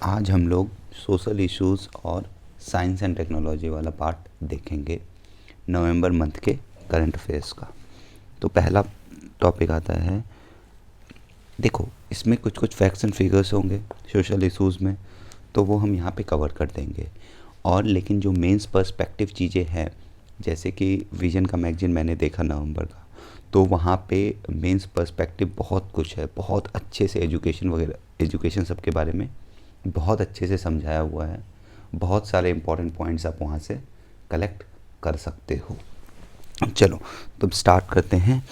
आज हम लोग सोशल इश्यूज़ और साइंस एंड टेक्नोलॉजी वाला पार्ट देखेंगे नवंबर मंथ के करंट अफेयर्स का। तो पहला टॉपिक आता है, देखो इसमें कुछ कुछ फैक्ट्स एंड फिगर्स होंगे सोशल इश्यूज़ में, तो वो हम यहाँ पे कवर कर देंगे। और लेकिन जो मेंस पर्सपेक्टिव चीज़ें हैं, जैसे कि विजन का मैगजीन मैंने देखा नवंबर का, तो वहाँ पे मेंस पर्सपेक्टिव बहुत कुछ है, बहुत अच्छे से एजुकेशन वगैरह, एजुकेशन सब के बारे में बहुत अच्छे से समझाया हुआ है। बहुत सारे इंपॉर्टेंट पॉइंट्स आप वहाँ से कलेक्ट कर सकते हो। चलो तो स्टार्ट करते हैं।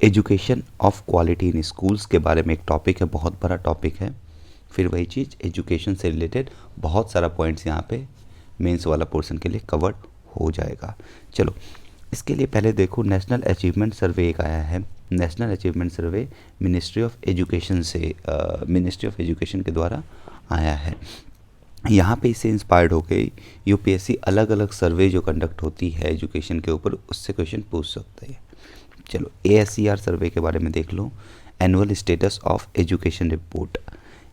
Education of quality in schools के बारे में एक टॉपिक है, बहुत बड़ा टॉपिक है। फिर वही चीज़ एजुकेशन से रिलेटेड बहुत सारा पॉइंट्स यहाँ पे मेंस वाला पोर्शन के लिए कवर हो जाएगा। चलो इसके लिए पहले देखो, नेशनल अचीवमेंट सर्वे एक आया है। National achievement survey ministry of education से मिनिस्ट्री ऑफ एजुकेशन के द्वारा आया है। यहाँ पे इससे इंस्पायर्ड होकर यूपीएससी अलग अलग सर्वे जो कंडक्ट होती है एजुकेशन के ऊपर, उससे क्वेश्चन पूछ सकता है। चलो एएससीआर सर्वे के बारे में देख लो, annual status of education report.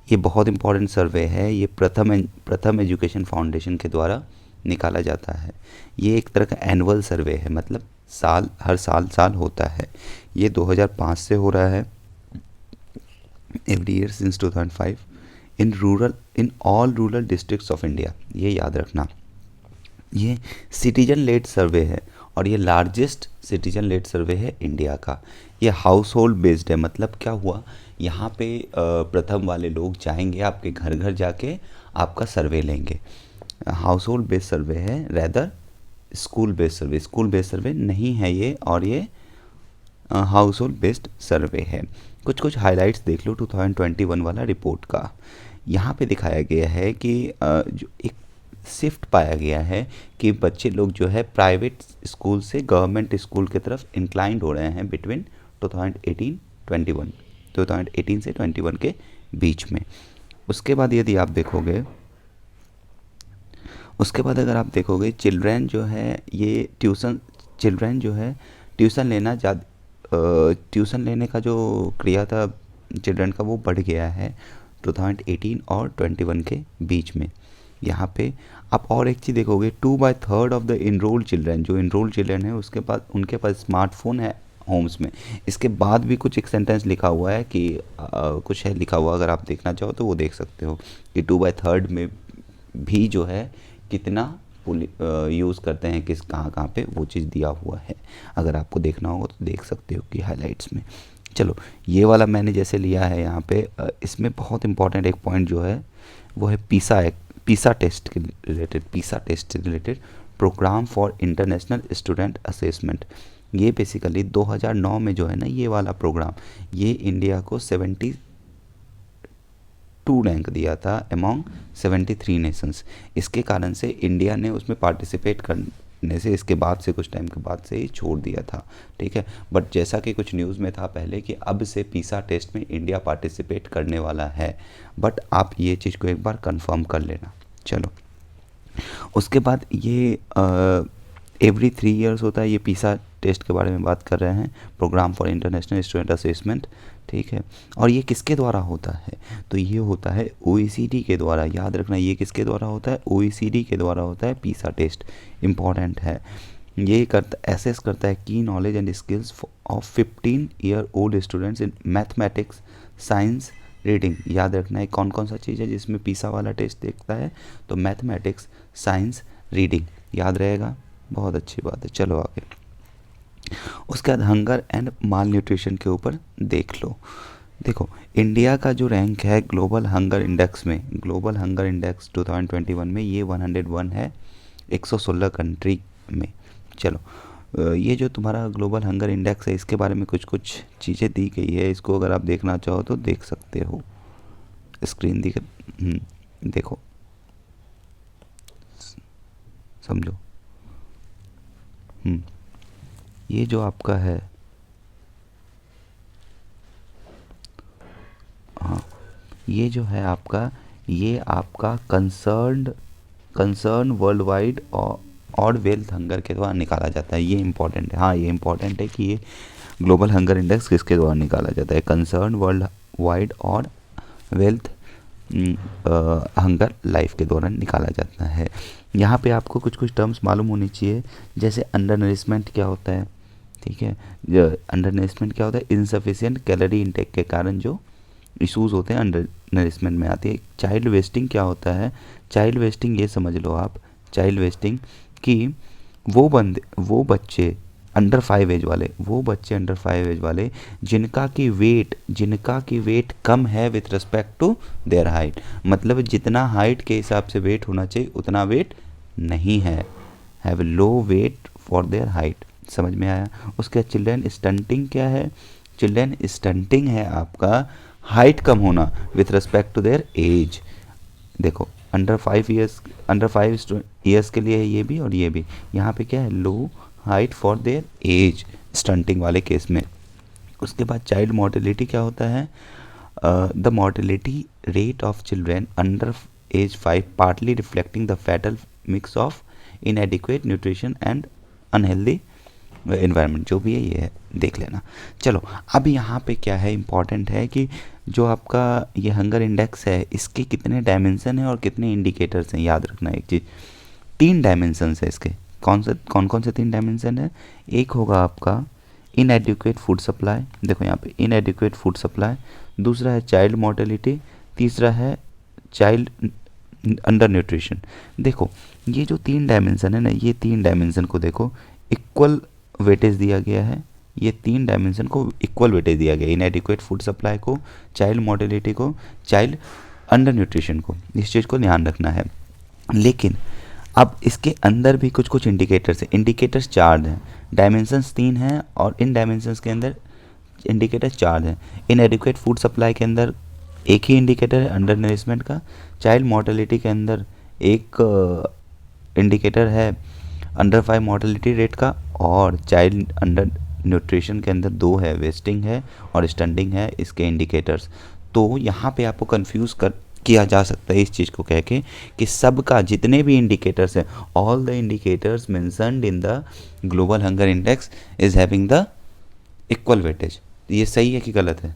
ये बहुत इंपॉर्टेंट सर्वे है, ये प्रथम एजुकेशन फाउंडेशन के द्वारा निकाला जाता है। ये एक तरह का एनुअल सर्वे है, मतलब हर साल होता है। ये 2005 से हो रहा है, every year since 2005 in all rural districts of India. ये याद रखना, ये सिटीजन लेड सर्वे है और ये लार्जेस्ट सिटीजन लेड सर्वे है इंडिया का। ये हाउस होल्ड बेस्ड है, मतलब क्या हुआ, यहाँ पे प्रथम वाले लोग जाएंगे आपके घर घर जाके आपका सर्वे लेंगे। हाउस होल्ड बेस्ड सर्वे है, रेदर स्कूल बेस्ड सर्वे नहीं है ये, और ये हाउस होल्ड बेस्ड सर्वे है। कुछ हाइलाइट्स देख लो 2021 वाला रिपोर्ट का। यहाँ पे दिखाया गया है कि जो एक शिफ्ट पाया गया है कि बच्चे लोग जो है प्राइवेट स्कूल से गवर्नमेंट स्कूल की तरफ इंक्लाइंड हो रहे हैं बिटवीन 2018 से 21 के बीच में। उसके बाद यदि आप देखोगे, उसके बाद अगर आप देखोगे चिल्ड्रन जो है ये चिल्ड्रन जो है ट्यूशन लेने का जो क्रिया था चिल्ड्रन का, वो बढ़ गया है 2018 और 21 के बीच में। यहाँ पे आप और एक चीज़ देखोगे, 2/3 ऑफ द इनरोल्ड चिल्ड्रन, जो इनरोल्ड चिल्ड्रन है उसके पास उनके पास स्मार्टफोन है होम्स में। इसके बाद भी कुछ एक सेंटेंस लिखा हुआ है कि कुछ है लिखा हुआ, अगर आप देखना चाहो तो वो देख सकते हो कि 2/3 में भी जो है कितना यूज़ करते हैं, किस कहाँ पे, वो चीज़ दिया हुआ है। अगर आपको देखना होगा तो देख सकते हो कि हाइलाइट्स में। चलो ये वाला मैंने जैसे लिया है यहाँ पे, इसमें बहुत इंपॉर्टेंट एक पॉइंट जो है वो है पीसा टेस्ट से related program for international student assessment. ये बेसिकली 2009 में जो है ना, ये वाला प्रोग्राम, ये इंडिया को 72 रैंक दिया था अमॉन्ग 73 नेशंस। इसके कारण से इंडिया ने उसमें पार्टिसिपेट करने से इसके बाद से कुछ टाइम के बाद से ही छोड़ दिया था, ठीक है। बट जैसा कि कुछ न्यूज़ में था पहले कि अब से पीसा टेस्ट में इंडिया पार्टिसिपेट करने वाला है, बट आप ये चीज़ को एक बार कंफर्म कर लेना। चलो उसके बाद ये एवरी 3 इयर्स होता है, ये पीसा टेस्ट के बारे में बात कर रहे हैं, program for international student assessment, ठीक है। और ये किसके द्वारा होता है, तो ये होता है ओईसीडी के द्वारा। याद रखना ये किसके द्वारा होता है, ओईसीडी के द्वारा होता है पीसा टेस्ट, इम्पॉर्टेंट है। ये एसेस करता है की knowledge and skills of 15 year old students in mathematics, science, reading. याद रखना है कौन कौन सा चीज़ है जिसमें पीसा वाला टेस्ट देखता है, तो मैथमेटिक्स, साइंस, रीडिंग याद रहेगा, बहुत अच्छी बात है। चलो आगे, उसके बाद हंगर एंड माल न्यूट्रिशन के ऊपर देख लो। देखो इंडिया का जो रैंक है ग्लोबल हंगर इंडेक्स में, ग्लोबल हंगर इंडेक्स 2021 में ये 101 है 116 कंट्री में। चलो ये जो तुम्हारा ग्लोबल हंगर इंडेक्स है, इसके बारे में कुछ कुछ चीज़ें दी गई है, इसको अगर आप देखना चाहो तो देख सकते हो, स्क्रीन देखो समझो। ये जो आपका है, हाँ ये जो है आपका, ये आपका कंसर्न वर्ल्ड वाइड और वेल्थ हंगर के द्वारा निकाला जाता है। ये इंपॉर्टेंट है, हाँ ये इंपॉर्टेंट है कि ये ग्लोबल हंगर इंडेक्स किसके द्वारा निकाला जाता है, कंसर्न वर्ल्ड वाइड और वेल्थ हंगर लाइफ के दौरान निकाला जाता है। यहाँ पे आपको कुछ कुछ टर्म्स मालूम होनी चाहिए, जैसे अंडर नरिशमेंट क्या होता है, ठीक है। अंडर नरिशमेंट क्या होता है, इनसफिशिएंट कैलोरी इंटेक के कारण जो इश्यूज़ होते हैं अंडर नरिशमेंट में आती है। चाइल्ड वेस्टिंग क्या होता है, चाइल्ड वेस्टिंग ये समझ लो आप, चाइल्ड वेस्टिंग कि वो बच्चे अंडर 5 एज वाले, वो बच्चे अंडर 5 एज वाले जिनका की वेट कम है with respect to their height, मतलब जितना हाइट के हिसाब से वेट होना चाहिए उतना वेट नहीं है, have low weight for their height. समझ में आया। उसके बाद चिल्ड्रन स्टंटिंग क्या है, चिल्ड्रन स्टंटिंग है आपका हाइट कम होना with respect to their age. देखो अंडर 5 ईयर्स के लिए है ये भी और ये भी। यहाँ पे क्या है, low height for their age stunting वाले केस में। उसके बाद चाइल्ड मोर्टेलिटी क्या होता है, the mortality rate of children under age 5 partly reflecting the fatal mix of inadequate nutrition and unhealthy environment, जो भी है ये है, देख लेना। चलो अब यहाँ पे क्या है इम्पॉर्टेंट है कि जो आपका ये हंगर इंडेक्स है इसके कितने डायमेंशन है और कितने इंडिकेटर्स हैं, याद रखना एक चीज़। 3 डायमेंशंस है इसके। कौन कौन से 3 डायमेंशन है, एक होगा आपका इनएडिक्वेट फूड सप्लाई, देखो यहाँ पे इनएडिक्वेट फूड सप्लाई, दूसरा है चाइल्ड मोर्टेलिटी, तीसरा है चाइल्ड अंडर न्यूट्रिशन। देखो ये जो 3 डायमेंशन है ना, ये 3 डायमेंशन को देखो इक्वल वेटेज दिया गया है, ये 3 डायमेंशन को इक्वल वेटेज दिया गया है, इनएडिक्वेट फूड सप्लाई को, चाइल्ड मोर्टेलिटी को, चाइल्ड अंडर न्यूट्रिशन को, इस चीज़ को ध्यान रखना है। लेकिन अब इसके अंदर भी कुछ कुछ इंडिकेटर्स हैं, इंडिकेटर्स 4 हैं, डायमेंशंस 3 हैं और इन डायमेंशंस के अंदर इंडिकेटर्स 4 हैं। इनएडिक्वेट फूड सप्लाई के अंदर एक ही इंडिकेटर है अंडर नरिशमेंट का, चाइल्ड मोर्टेलिटी के अंदर एक इंडिकेटर है अंडर 5 मोर्टेलिटी रेट का, और चाइल्ड अंडर न्यूट्रिशन के अंदर 2 है, वेस्टिंग है और स्टंडिंग है इसके इंडिकेटर्स। तो यहाँ पे आपको कंफ्यूज किया जा सकता है इस चीज़ को कह के कि सबका जितने भी इंडिकेटर्स हैं, all the indicators mentioned in the global hunger index is having the equal weightage. ये सही है कि गलत है,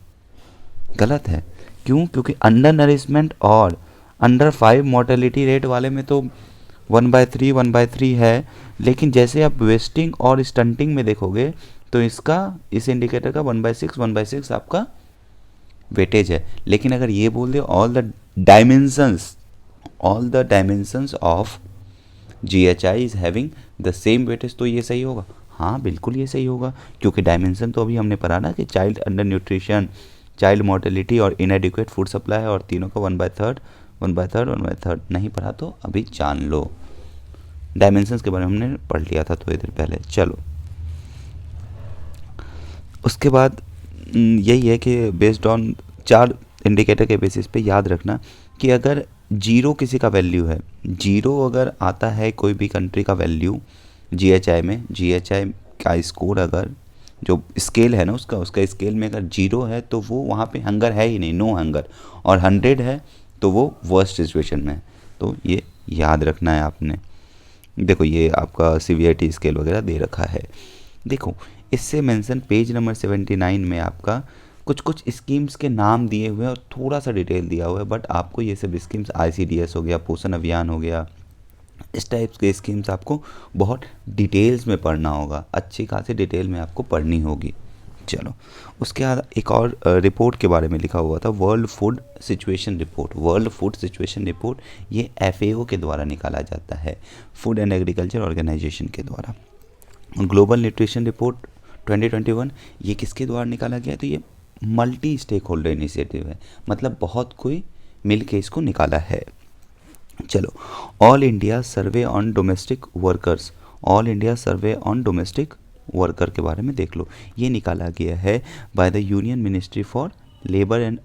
गलत है। क्यों, क्योंकि अंडर नरिशमेंट और अंडर 5 मोर्टेलिटी रेट वाले में तो 1/3 1/3 है, लेकिन जैसे आप वेस्टिंग और स्टंटिंग में देखोगे तो इस इंडिकेटर का 1/6 आपका वेटेज है। लेकिन अगर ये बोल they all the dimensions of GHI is having the same weightage, तो ये सही होगा। हाँ बिल्कुल ये सही होगा, क्योंकि डायमेंशन तो अभी हमने पढ़ा ना कि child under nutrition, child mortality और इनएडिक्वेट फूड सप्लाई है, और तीनों का 1/3 नहीं पढ़ा तो अभी जान लो। डायमेंशंस के बारे में हमने पढ़ लिया था थोड़ी देर पहले। चलो उसके बाद यही है कि बेस्ड ऑन 4 इंडिकेटर के बेसिस पे याद रखना कि अगर 0 किसी का वैल्यू है, 0 अगर आता है कोई भी कंट्री का वैल्यू GHI में, GHI का स्कोर अगर जो स्केल है ना उसका स्केल में अगर 0 है तो वो वहाँ पे हंगर है ही नहीं, नो हंगर, और 100 है तो वो वर्स्ट सिचुएशन में है। तो ये याद रखना है आपने। देखो ये आपका सीवियरिटी स्केल वगैरह दे रखा है। देखो इससे मेंशन पेज नंबर 79 में आपका कुछ कुछ स्कीम्स के नाम दिए हुए हैं और थोड़ा सा डिटेल दिया हुआ है, बट आपको ये सब स्कीम्स ICDS हो गया, पोषण अभियान हो गया, इस टाइप्स के स्कीम्स आपको बहुत डिटेल्स में पढ़ना होगा, अच्छी खासी डिटेल में आपको पढ़नी होगी। चलो उसके बाद एक और रिपोर्ट के बारे में लिखा हुआ था, world food situation report. World food situation report ये FAO के द्वारा निकाला जाता है, फूड एंड एग्रीकल्चर ऑर्गेनाइजेशन के द्वारा। ग्लोबल न्यूट्रिशन रिपोर्ट 2021 ये किसके द्वारा निकाला गया, तो ये मल्टी स्टेक होल्डर इनिशिएटिव है, मतलब बहुत कोई मिल के इसको निकाला है। चलो all India survey on domestic workers, all India survey on domestic worker के बारे में देख लो। ये निकाला गया है by the union ministry for labour and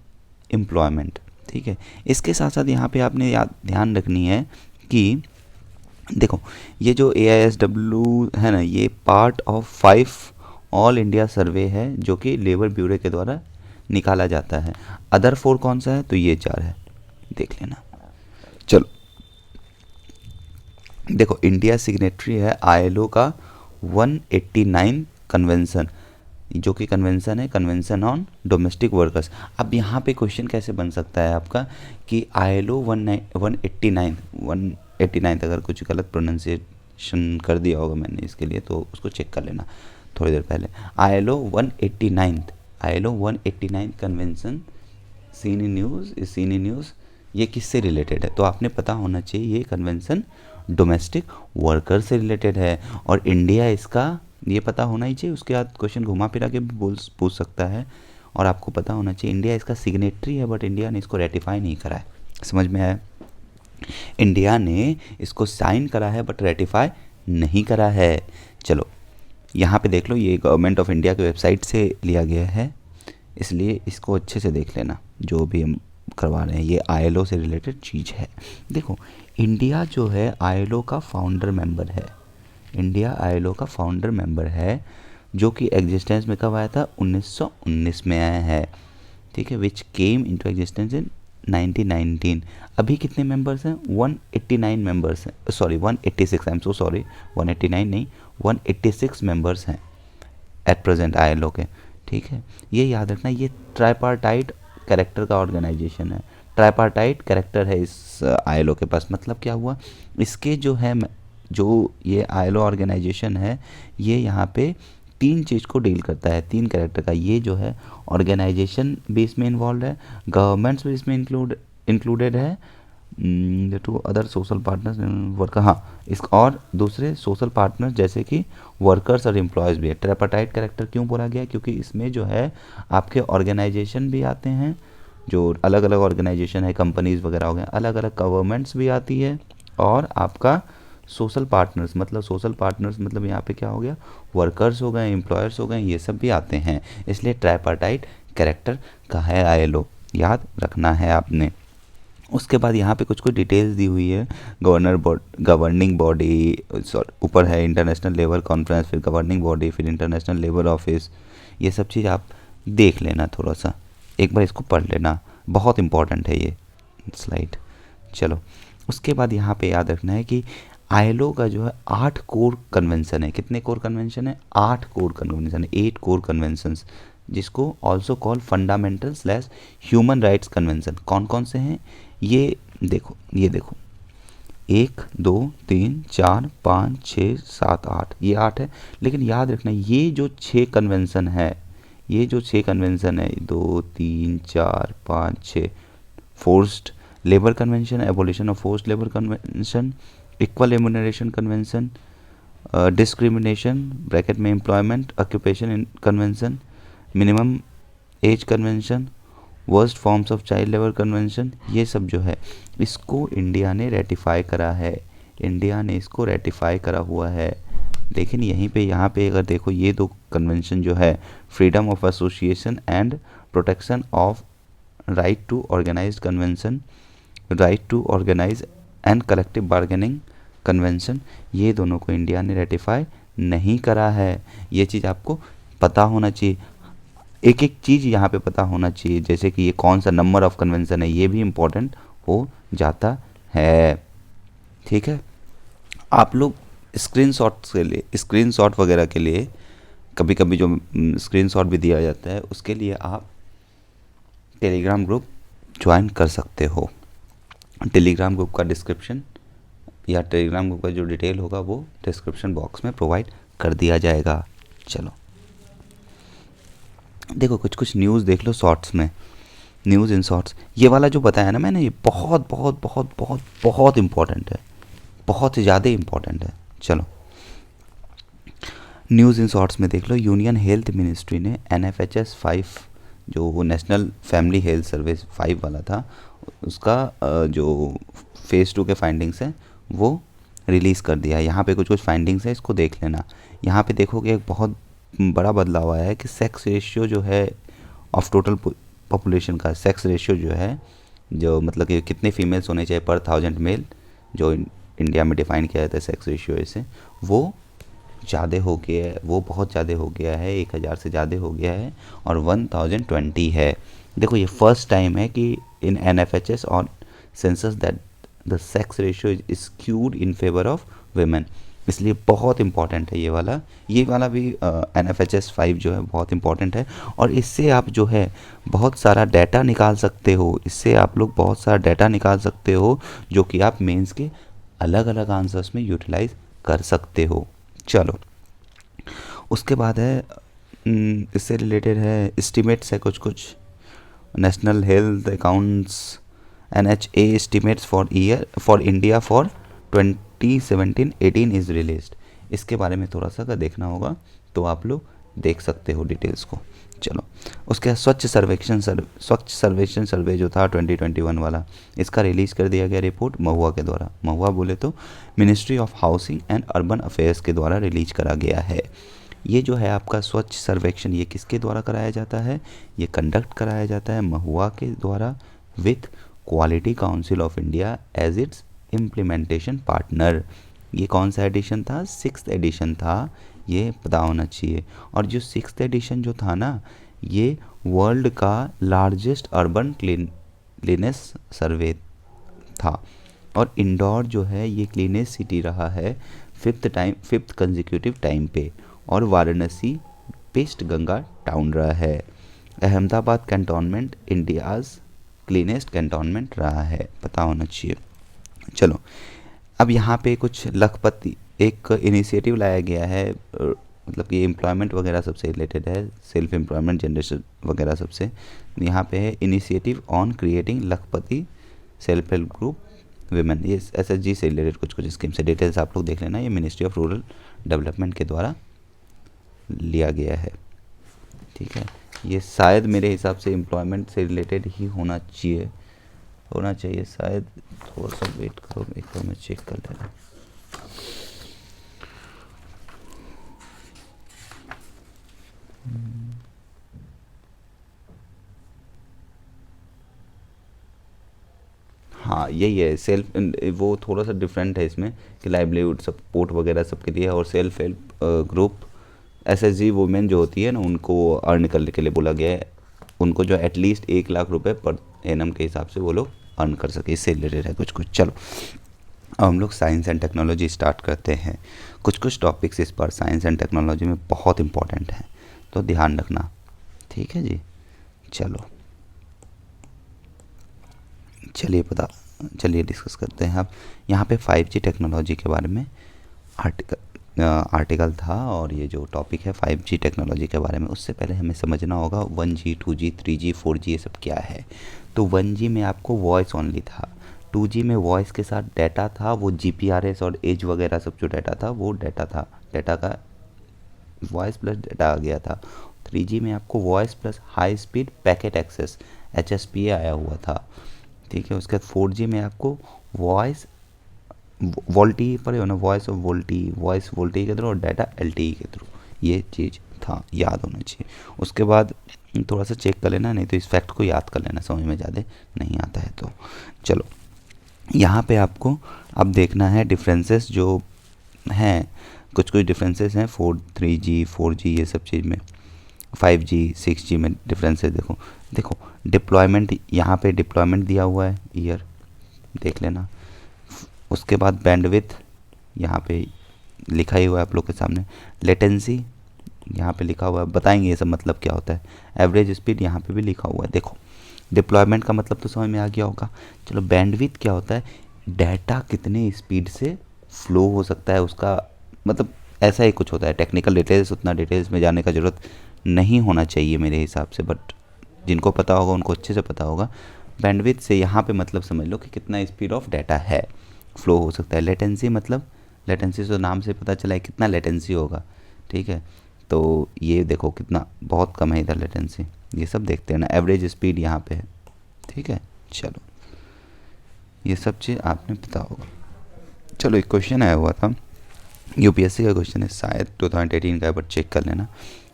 employment, ठीक है। इसके साथ साथ यहाँ पे आपने ध्यान रखनी है कि देखो ये जो AISW है ना, ये पार्ट ऑफ 5 ऑल इंडिया सर्वे है जो कि लेबर ब्यूरो के द्वारा निकाला जाता है। अदर 4 कौन सा है, तो ये 4 है, देख लेना। चलो देखो इंडिया सिग्नेटरी है ILO का 189 कन्वेंशन, जो कि कन्वेंशन है, कन्वेंशन ऑन डोमेस्टिक वर्कर्स। अब यहाँ पे क्वेश्चन कैसे बन सकता है आपका कि ILO 189 अगर कुछ गलत प्रोनाउंसिएशन कर दिया होगा मैंने इसके लिए तो उसको चेक कर लेना थोड़ी देर पहले। ILO 189 convention seen in news ये किससे रिलेटेड है? तो आपने पता होना चाहिए ये कन्वेंशन डोमेस्टिक वर्कर से रिलेटेड है और इंडिया इसका ये पता होना ही चाहिए। उसके बाद क्वेश्चन घुमा फिरा के भी पूछ सकता है और आपको पता होना चाहिए इंडिया इसका सिग्नेटरी है बट इंडिया ने इसको रेटिफाई नहीं करा है। समझ में आया? इंडिया ने इसको साइन करा है बट रेटिफाई नहीं करा है। चलो यहाँ पे देख लो, ये गवर्नमेंट ऑफ इंडिया की वेबसाइट से लिया गया है, इसलिए इसको अच्छे से देख लेना जो भी हम करवा रहे हैं। ये ILO से रिलेटेड चीज़ है। देखो इंडिया जो है ILO का फाउंडर मेंबर है। इंडिया ILO का फाउंडर मेंबर है जो कि एग्जिस्टेंस में कब आया था? 1919 में आया है। ठीक है, विच केम इनटू एग्जिस्टेंस इन 1919। अभी कितने मेंबर्स हैं? 189 मेंबर्स हैं, sorry 186, I am so sorry, 189 नहीं 186 मेंबर्स हैं एट प्रेजेंट ILO के। ठीक है, ये याद रखना, ये ट्राइपार्टाइट कैरेक्टर का ऑर्गेनाइजेशन है। ट्राइपार्टाइट कैरेक्टर है इस ILO के पास। मतलब क्या हुआ, इसके जो है जो ये ILO ऑर्गेनाइजेशन है ये यहाँ पे 3 चीज़ को डील करता है, 3 कैरेक्टर का। ये जो है ऑर्गेनाइजेशन भी इसमें इन्वॉल्व है, गवर्नमेंट्स भी इसमें इंक्लूडेड है, to other social partners worker, हाँ इस और दूसरे सोशल पार्टनर्स जैसे कि वर्कर्स और एम्प्लॉयज़ भी है। ट्राइपार्टाइट कैरेक्टर क्यों बोला गया? क्योंकि इसमें जो है आपके ऑर्गेनाइजेशन भी आते हैं, जो अलग अलग ऑर्गेनाइजेशन है, कंपनीज़ वगैरह हो गए, अलग अलग गवर्नमेंट्स भी आती है और आपका सोशल पार्टनर्स मतलब यहाँ पे क्या हो गया, वर्कर्स हो गए, एम्प्लॉयर्स हो गए, ये सब भी आते हैं। इसलिए ट्राइपार्टाइट कैरेक्टर का है ILO, याद रखना है आपने। उसके बाद यहाँ पे कुछ डिटेल्स दी हुई है। गवर्निंग बॉडी, ऊपर है इंटरनेशनल लेबर कॉन्फ्रेंस, फिर गवर्निंग बॉडी, फिर इंटरनेशनल लेबर ऑफिस, ये सब चीज़ आप देख लेना, थोड़ा सा एक बार इसको पढ़ लेना, बहुत इंपॉर्टेंट है ये स्लाइड। चलो उसके बाद यहाँ पे याद रखना है कि ILO का जो है 8 कोर कन्वेंशन है। कितने कोर कन्वेंशन है? 8 कोर कन्वेंशन है, 8 कोर कन्वेंशंस, जिसको also call fundamental / human rights convention. कौन कौन से हैं ये देखो, 1 2 3 4 5 6 7 8, ये 8 है। लेकिन याद रखना ये जो 6 कन्वेंशन है, 2 3 4 5 6, forced labour convention, abolition of forced labour convention, equal remuneration convention, discrimination bracket में employment occupation convention, minimum age convention, worst forms of child labour convention, ये सब जो है इसको इंडिया ने रेटिफाई करा है। इंडिया ने इसको रेटिफाई करा हुआ है। लेकिन यहाँ पे अगर देखो, ये 2 कन्वेंशन जो है, freedom of association and protection of right to organise convention, right to organise and collective bargaining convention, ये दोनों को इंडिया ने रेटिफाई नहीं करा है। ये चीज़ आपको पता होना चाहिए। एक एक चीज़ यहाँ पे पता होना चाहिए, जैसे कि ये कौन सा नंबर ऑफ कन्वेंशन है, ये भी इम्पोर्टेंट हो जाता है। ठीक है, आप लोग स्क्रीनशॉट वगैरह के लिए कभी कभी जो स्क्रीनशॉट भी दिया जाता है, उसके लिए आप टेलीग्राम ग्रुप ज्वाइन कर सकते हो। टेलीग्राम ग्रुप का डिस्क्रिप्शन या टेलीग्राम ग्रुप का जो डिटेल होगा वो डिस्क्रिप्शन बॉक्स में प्रोवाइड कर दिया जाएगा। चलो देखो कुछ न्यूज़ देख लो शॉर्ट्स में, न्यूज़ इन शॉर्ट्स। ये वाला जो बताया ना मैंने, ये बहुत बहुत बहुत बहुत बहुत इम्पॉर्टेंट है, बहुत ज़्यादा इम्पॉर्टेंट है। चलो न्यूज़ इन शॉर्ट्स में देख लो, यूनियन हेल्थ मिनिस्ट्री ने NFHS 5 जो वो नेशनल फैमिली हेल्थ सर्विस 5 वाला था, उसका जो फेज़ 2 के फाइंडिंग्स हैं वो रिलीज़ कर दिया है। यहाँ पे कुछ फाइंडिंग्स हैं, इसको देख लेना। यहाँ पे देखोगे एक बहुत बड़ा बदलाव आया है कि सेक्स रेशियो जो है ऑफ टोटल पॉपुलेशन का, सेक्स रेशियो जो है, जो मतलब कि कितने फीमेल्स होने चाहिए पर 1000 मेल, जो इंडिया में डिफ़ाइन किया जाता है सेक्स रेशियो ऐसे, वो ज़्यादा हो गया है, वो बहुत ज़्यादा हो गया है, 1000 से ज़्यादा हो गया है और 1020 है। देखो ये फर्स्ट टाइम है कि इन NFHS और census that the sex ratio is skewed in favour of women. इसलिए बहुत इंपॉर्टेंट है ये वाला भी NFHS 5 जो है बहुत इंपॉर्टेंट है। और इससे आप जो है बहुत सारा डाटा निकाल सकते हो, इससे आप लोग बहुत सारा डाटा निकाल सकते हो जो कि आप मेंस के अलग अलग आंसर्स में यूटिलाइज कर सकते हो। चलो, उसके बाद है इससे रिलेटेड है एस्टिमेट्स है कुछ कुछ। National health accounts NHA estimates for India for 2017-18 is released. इसके बारे में थोड़ा सा अगर देखना होगा तो आप लोग देख सकते हो डिटेल्स को। चलो, उसके बाद स्वच्छ सर्वेक्षण सर्वे जो था 2021 वाला, इसका रिलीज़ कर दिया गया रिपोर्ट महुआ के द्वारा। महुआ बोले तो ministry of housing and urban affairs के द्वारा रिलीज करा गया है। ये जो है आपका स्वच्छ सर्वेक्षण, ये किसके द्वारा कराया जाता है? ये कंडक्ट कराया जाता है महुआ के द्वारा with quality council of India as its implementation partner. ये कौन सा एडिशन था? 6th एडिशन था, ये पता होना चाहिए। और जो 6th एडिशन जो था ना, ये वर्ल्ड का लार्जेस्ट अर्बन क्लीनेस सर्वे था। और इंदौर जो है ये क्लीनेस्ट सिटी रहा है 5th कंजिक्यूटिव टाइम पे। और वाराणसी बेस्ट गंगा टाउन रहा है। Ahmedabad cantonment India's cleanest cantonment रहा है, पता होना चाहिए। चलो, अब यहाँ पे कुछ लखपति एक इनिशिएटिव लाया गया है, मतलब कि एम्प्लॉयमेंट वगैरह सबसे रिलेटेड है, सेल्फ एम्प्लॉयमेंट जनरेशन वगैरह सबसे। यहाँ पे है initiative on creating Lakhpati self help group women. ये SHG से रिलेटेड कुछ कुछ स्कीम से डिटेल्स आप लोग देख लेना। ये मिनिस्ट्री ऑफ रूरल डेवलपमेंट के द्वारा लिया गया है, ठीक है। ये शायद मेरे हिसाब से एम्प्लॉयमेंट से रिलेटेड ही होना चाहिए शायद। थोड़ा सा वेट करो, एक बार मैं चेक कर ले रहा हूँ। हाँ, यही है सेल्फ। वो थोड़ा सा डिफरेंट है इसमें कि लाइवलीहुड सपोर्ट वगैरह सबके लिए, और self help group SHG women जो होती है ना, उनको अर्न करने के लिए बोला गया है। उनको जो एटलीस्ट 1 लाख रुपए पर एनम के हिसाब से वो लोग अर्न कर सके, इससे रिलेटेड है कुछ कुछ। चलो, अब हम लोग साइंस एंड टेक्नोलॉजी स्टार्ट करते हैं। कुछ कुछ टॉपिक्स इस पर साइंस एंड टेक्नोलॉजी में बहुत इंपॉर्टेंट हैं, तो ध्यान रखना, ठीक है जी। चलिए डिस्कस करते हैं। अब यहाँ पे 5G टेक्नोलॉजी के बारे में आर्टिकल था, और ये जो टॉपिक है 5G टेक्नोलॉजी के बारे में, उससे पहले हमें समझना होगा 1G 2G 3G 4G ये सब क्या है। तो 1G में आपको वॉइस ओनली था, 2G में वॉइस के साथ डाटा था, वो GPRS और एज वगैरह सब जो डाटा था वो डाटा था, डाटा का वॉइस प्लस डाटा आ गया था। 3G में आपको voice plus high speed packet access HSPA आया हुआ था, ठीक है। उसके बाद 4G में आपको वॉइस वोल्टी पर हो ना, वॉइस वोल्टी के थ्रू और डाटा LTE के थ्रू, ये चीज़ था, याद होना चाहिए। उसके बाद थोड़ा सा चेक कर लेना, नहीं तो इस फैक्ट को याद कर लेना, समझ में ज़्यादा नहीं आता है तो। चलो, यहाँ पे आपको अब देखना है डिफरेंसेस जो हैं, कुछ कुछ डिफरेंसेस हैं 3G 4G ये सब चीज़ में, 5G 6G में डिफरेंसेस देखो डिप्लॉयमेंट, यहाँ पे डिप्लॉयमेंट दिया हुआ है ईयर, देख लेना। उसके बाद बैंडविड्थ यहाँ पे लिखा ही हुआ है आप लोग के सामने। लेटेंसी यहाँ पे लिखा हुआ है, बताएंगे ये सब मतलब क्या होता है। एवरेज स्पीड यहाँ पे भी लिखा हुआ है। देखो, डिप्लॉयमेंट का मतलब तो समझ में आ गया होगा। चलो, बैंडविड्थ क्या होता है? डाटा कितने स्पीड से फ्लो हो सकता है, उसका मतलब ऐसा ही कुछ होता है। टेक्निकल डिटेल्स, उतना डिटेल्स में जाने का ज़रूरत नहीं होना चाहिए मेरे हिसाब से, बट जिनको पता होगा उनको अच्छे से पता होगा। बैंडविड्थ से यहाँ पे मतलब समझ लो कि कितना स्पीड ऑफ डाटा है, फ्लो हो सकता है। लेटेंसी मतलब, लेटेंसी तो नाम से पता चला है कितना लेटेंसी होगा, ठीक है। तो ये देखो कितना, बहुत कम है इधर लेटेंसी, ये सब देखते हैं ना। एवरेज स्पीड यहाँ पे है, ठीक है। चलो, ये सब चीज़ आपने पता होगा। चलो, एक क्वेश्चन आया हुआ था, UPSC का क्वेश्चन है शायद 2018 का, बट चेक कर लेना।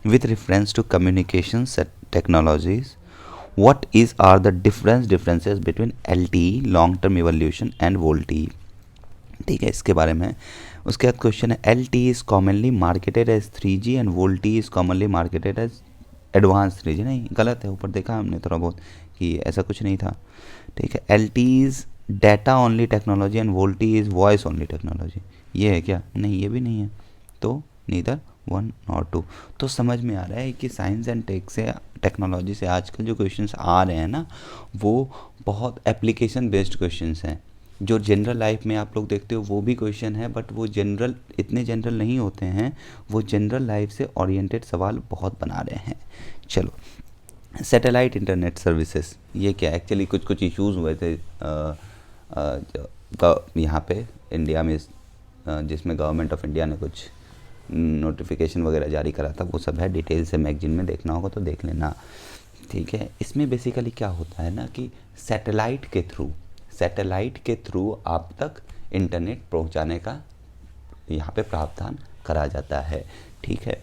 With reference to communication technologies what are the differences between LTE long term evolution and VoLTE, ठीक है, इसके बारे में। उसके बाद क्वेश्चन है LTE is commonly marketed as 3G and VoLTE is commonly marketed as advance 3G। नहीं, गलत है, ऊपर देखा हमने थोड़ा बहुत कि ऐसा कुछ नहीं था, ठीक है। LTE is data only technology and VoLTE is voice only technology. ये है क्या? नहीं, ये भी नहीं है, तो नीदर 1 और 2। तो समझ में आ रहा है कि साइंस एंड टेक से, टेक्नोलॉजी से आजकल जो क्वेश्चंस आ रहे हैं ना, वो बहुत एप्लीकेशन बेस्ड क्वेश्चंस हैं। जो जनरल लाइफ में आप लोग देखते हो वो भी क्वेश्चन है, बट वो जनरल, इतने जनरल नहीं होते हैं। वो जनरल लाइफ से ओरिएंटेड सवाल बहुत बना रहे हैं। चलो, सैटेलाइट इंटरनेट सर्विसेज, ये क्या? एक्चुअली कुछ कुछ इश्यूज़ हुए थे यहाँ पे इंडिया में, जिसमें गवर्नमेंट ऑफ इंडिया ने कुछ नोटिफिकेशन वगैरह जारी करा था। वो सब है, डिटेल से मैगजीन में देखना होगा तो देख लेना, ठीक है। इसमें बेसिकली क्या होता है ना कि सैटेलाइट के थ्रू आप तक इंटरनेट पहुंचाने का यहाँ पे प्रावधान करा जाता है, ठीक है।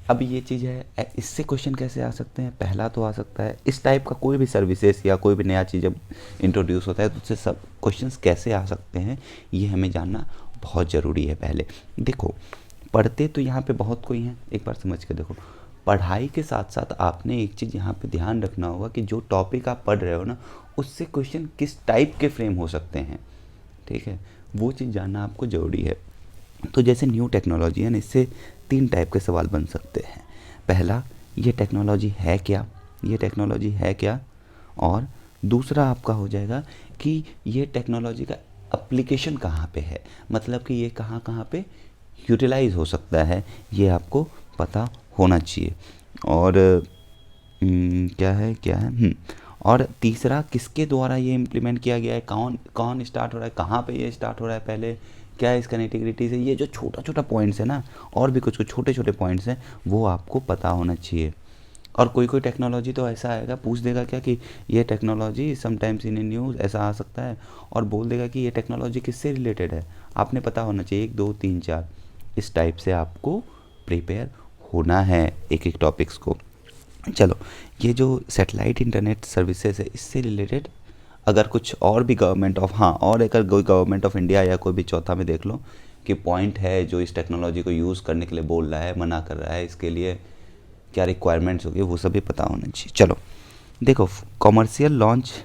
अब ये चीज़ है, इससे क्वेश्चन कैसे आ सकते हैं? पहला तो आ सकता है, इस टाइप का कोई भी सर्विसेज या कोई भी नया चीज़ जब इंट्रोड्यूस होता है तो उससे सब क्वेश्चंस कैसे आ सकते हैं, ये हमें जानना बहुत ज़रूरी है। पहले देखो, पढ़ते तो यहाँ पे बहुत कोई हैं, एक बार समझ के देखो। पढ़ाई के साथ साथ आपने एक चीज़ यहाँ पे ध्यान रखना होगा कि जो टॉपिक आप पढ़ रहे हो ना, उससे क्वेश्चन किस टाइप के फ्रेम हो सकते हैं, ठीक है, वो चीज़ जानना आपको ज़रूरी है। तो जैसे न्यू टेक्नोलॉजी है ना, इससे 3 टाइप के सवाल बन सकते हैं। पहला, ये टेक्नोलॉजी है क्या? ये टेक्नोलॉजी है क्या? और दूसरा आपका हो जाएगा कि ये टेक्नोलॉजी का एप्लीकेशन कहाँ पे है, मतलब कि ये कहाँ कहाँ पे यूटिलाइज हो सकता है, ये आपको पता होना चाहिए। और और तीसरा, किसके द्वारा ये इम्प्लीमेंट किया गया है, कौन कौन स्टार्ट हो रहा है, कहाँ पे ये स्टार्ट हो रहा है पहले, क्या है इसका नेटिग्रिटीज़ है। ये जो छोटा छोटा पॉइंट्स है ना, और भी कुछ कुछ छोटे छोटे पॉइंट्स हैं, वो आपको पता होना चाहिए। और कोई कोई टेक्नोलॉजी तो ऐसा आएगा, पूछ देगा क्या कि ये टेक्नोलॉजी समटाइम्स इन न्यूज़, ऐसा आ सकता है, और बोल देगा कि ये टेक्नोलॉजी किससे रिलेटेड है। आपने पता होना चाहिए 1 2 3 4, इस टाइप से आपको प्रिपेयर होना है एक एक टॉपिक्स को। चलो, ये जो सैटेलाइट इंटरनेट सर्विसेज है, इससे रिलेटेड अगर कुछ और भी गवर्नमेंट ऑफ, हाँ, और अगर कोई गवर्नमेंट ऑफ इंडिया या कोई भी चौथा में देख लो कि पॉइंट है जो इस टेक्नोलॉजी को यूज़ करने के लिए बोल रहा है, मना कर रहा है, इसके लिए क्या रिक्वायरमेंट्स होगी, वो सभी पता होना चाहिए। चलो देखो, commercial launch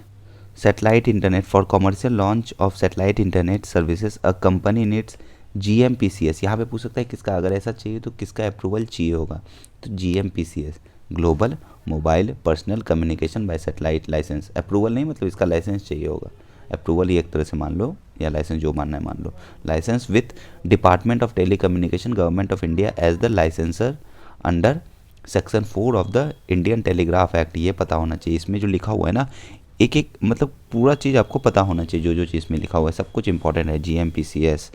satellite internet, for commercial launch of satellite internet services a company needs GMPCS। यहाँ पे पूछ सकता है किसका, अगर ऐसा चाहिए तो किसका अप्रूवल चाहिए होगा, तो GMPCS, global mobile personal communication by satellite licence. Approval नहीं, मतलब इसका लाइसेंस चाहिए होगा। अप्रूवल ही एक तरह से मान लो, या लाइसेंस जो मानना है मान लो। Licence with department of telecommunication, government of India as the licensor under section 4 of the Indian telegraph act. ये पता होना चाहिए, इसमें जो लिखा हुआ है ना, एक एक मतलब पूरा चीज़ आपको पता होना चाहिए, जो जो चीज़ में लिखा हुआ है सब कुछ इंपॉर्टेंट है। GMPCS,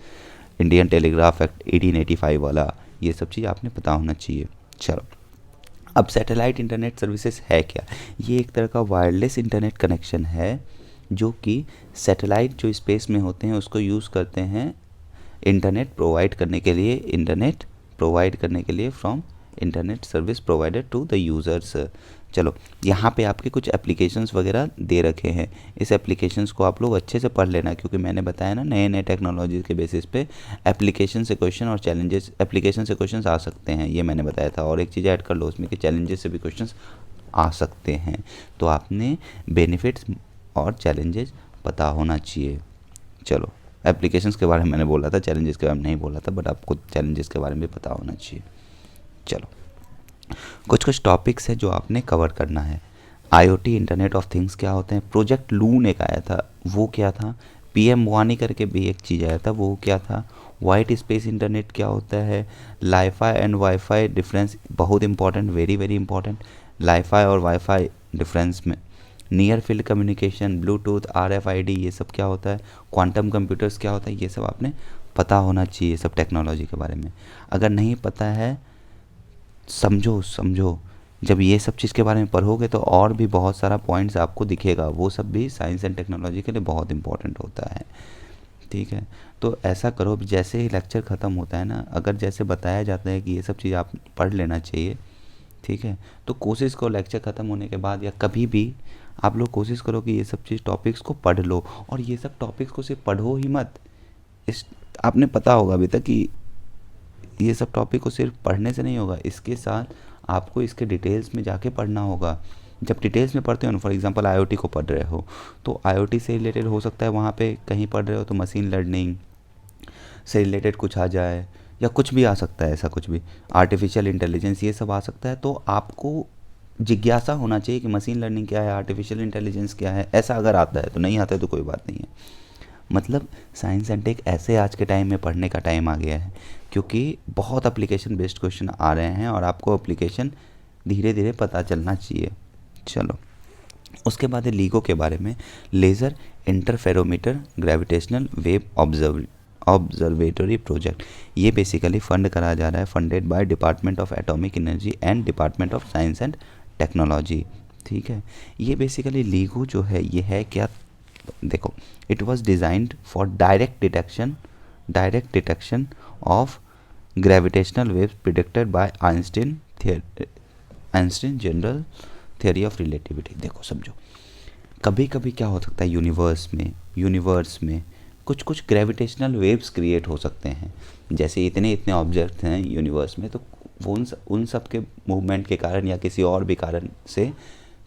इंडियन टेलीग्राफ एक्ट 1885 वाला, ये सब चीज़ आपने पता होना चाहिए। चलो, अब सैटेलाइट इंटरनेट सर्विसेज है क्या? ये एक तरह का वायरलेस इंटरनेट कनेक्शन है, जो कि सैटेलाइट जो स्पेस में होते हैं उसको यूज़ करते हैं इंटरनेट प्रोवाइड करने के लिए from internet service provider to the users. चलो, यहाँ पे आपके कुछ एप्लीकेशंस वगैरह दे रखे हैं, इस एप्लीकेशंस को आप लोग अच्छे से पढ़ लेना, क्योंकि मैंने बताया ना, नए नए टेक्नोलॉजी के बेसिस पे एप्लीकेशन से क्वेश्चन और चैलेंजेस, एप्लीकेशन से क्वेश्चंस आ सकते हैं, ये मैंने बताया था। और एक चीज़ ऐड कर लो उसमें कि चैलेंजेस से भी क्वेश्चंस आ सकते हैं, तो आपने बेनिफिट्स और चैलेंजेस पता होना चाहिए। चलो, एप्लीकेशंस के बारे में मैंने बोला था, चैलेंजेस के बारे में नहीं बोला था, बट आपको चैलेंजेस के बारे में भी पता होना चाहिए। चलो, कुछ कुछ टॉपिक्स है जो आपने कवर करना है। IoT, इंटरनेट ऑफ थिंग्स क्या होते हैं, प्रोजेक्ट लून एक आया था, वो क्या था, PM वानी करके भी एक चीज़ आया था, वो क्या था, वाइट स्पेस इंटरनेट क्या होता है, लाईफाई एंड वाईफाई डिफरेंस, बहुत important, very very important, Li-Fi और वाईफाई डिफरेंस में, near field communication, Bluetooth, RFID, ये सब क्या होता है, क्वांटम कंप्यूटर्स क्या होता है, ये सब आपने पता होना चाहिए सब टेक्नोलॉजी के बारे में। अगर नहीं पता है, समझो जब ये सब चीज़ के बारे में पढ़ोगे तो और भी बहुत सारा पॉइंट्स आपको दिखेगा, वो सब भी साइंस एंड टेक्नोलॉजी के लिए बहुत इंपॉर्टेंट होता है, ठीक है। तो ऐसा करो, जैसे ही लेक्चर ख़त्म होता है ना, अगर जैसे बताया जाता है कि ये सब चीज़ आप पढ़ लेना चाहिए, ठीक है, तो कोशिश करो लेक्चर ख़त्म होने के बाद या कभी भी आप लोग कोशिश करो कि ये सब चीज़ टॉपिक्स को पढ़ लो। और ये सब टॉपिक्स को सिर्फ पढ़ो ही मत, इस आपने पता होगा अभी तक कि ये सब टॉपिक को सिर्फ पढ़ने से नहीं होगा, इसके साथ आपको इसके डिटेल्स में जाके पढ़ना होगा। जब डिटेल्स में पढ़ते हो ना, फॉर एग्जांपल IoT को पढ़ रहे हो, तो IoT से रिलेटेड हो सकता है वहाँ पे कहीं पढ़ रहे हो तो मशीन लर्निंग, से रिलेटेड कुछ आ जाए, या कुछ भी आ सकता है, ऐसा कुछ भी आर्टिफिशियल इंटेलिजेंस ये सब आ सकता है। तो आपको जिज्ञासा होना चाहिए कि मशीन लर्निंग क्या है, आर्टिफिशियल इंटेलिजेंस क्या है। ऐसा अगर आता है तो, नहीं आता है तो कोई बात नहीं है। मतलब साइंस एंड टेक ऐसे आज के टाइम में पढ़ने का टाइम आ गया है, क्योंकि बहुत एप्लीकेशन बेस्ड क्वेश्चन आ रहे हैं और आपको एप्लीकेशन धीरे धीरे पता चलना चाहिए। चलो, उसके बाद है लीगो के बारे में। Laser interferometer gravitational wave observatory project. ये बेसिकली फंड करा जा रहा है, funded by department of atomic energy and department of science and technology. ठीक है, ये बेसिकली लीगो जो है ये है क्या, देखो, it was designed for direct detection of gravitational waves predicted bye Einstein general theory of relativity. देखो समझो, कभी कभी क्या हो सकता है, यूनिवर्स में कुछ कुछ ग्रेविटेशनल वेव्स क्रिएट हो सकते हैं। जैसे इतने इतने ऑब्जेक्ट हैं यूनिवर्स में, तो वो उन सब के मूवमेंट के कारण या किसी और भी कारण से